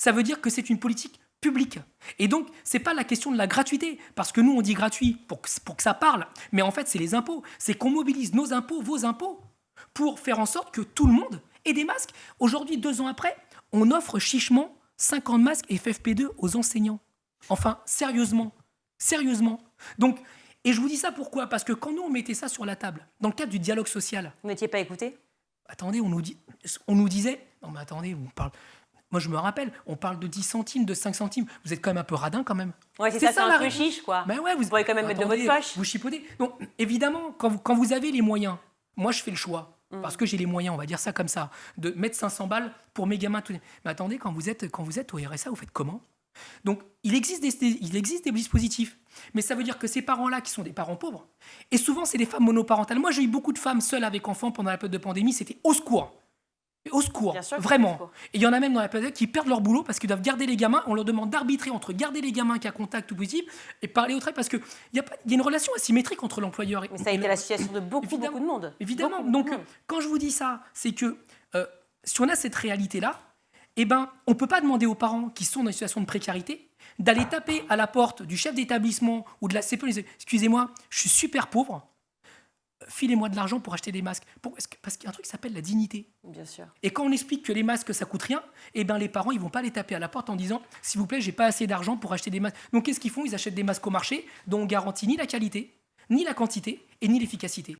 ça veut dire que c'est une politique publique. Et donc, c'est pas la question de la gratuité, parce que nous, on dit gratuit pour que ça parle, mais en fait, c'est les impôts. C'est qu'on mobilise nos impôts, vos impôts, pour faire en sorte que tout le monde ait des masques. Aujourd'hui, 2 ans après, on offre chichement 50 masques FFP2 aux enseignants. Enfin, sérieusement. Donc, et je vous dis ça pourquoi ? Parce que quand nous, on mettait ça sur la table, dans le cadre du dialogue social... Vous n'étiez pas écouté ? Attendez, on nous disait... Non mais attendez, on parle... Moi, je me rappelle, on parle de 10 centimes, de 5 centimes. Vous êtes quand même un peu radin, quand même. Ouais, c'est ça, un peu chiche, quoi. Ben ouais, vous pourriez quand même mettre de votre poche. Vous chipotez. Donc, évidemment, quand vous avez les moyens, moi, je fais le choix, parce que j'ai les moyens, on va dire ça comme ça, de mettre 500 balles pour mes gamins. Mais attendez, quand vous êtes au RSA, vous faites comment ? Donc, il existe des dispositifs. Mais ça veut dire que ces parents-là, qui sont des parents pauvres, et souvent, c'est des femmes monoparentales. Moi, j'ai eu beaucoup de femmes seules avec enfants pendant la période de pandémie, c'était au secours. Au secours, vraiment. Et il y en a même dans la planète qui perdent leur boulot parce qu'ils doivent garder les gamins. On leur demande d'arbitrer entre garder les gamins qui a contact ou positif et parler au travail parce qu'il y a une relation asymétrique entre l'employeur et... Mais ça a été la situation de beaucoup de monde. Évidemment. Donc, quand je vous dis ça, c'est que si on a cette réalité-là, eh ben, on ne peut pas demander aux parents qui sont dans une situation de précarité d'aller taper à la porte du chef d'établissement ou de la CPE et dire « Excusez-moi, je suis super pauvre. Filez-moi de l'argent pour acheter des masques. » Parce qu'il y a un truc qui s'appelle la dignité. Bien sûr. Et quand on explique que les masques, ça coûte rien, eh ben les parents, ils vont pas les taper à la porte en disant « S'il vous plaît, j'ai pas assez d'argent pour acheter des masques. » Donc, qu'est-ce qu'ils font ? Ils achètent des masques au marché dont on garantit ni la qualité, ni la quantité et ni l'efficacité.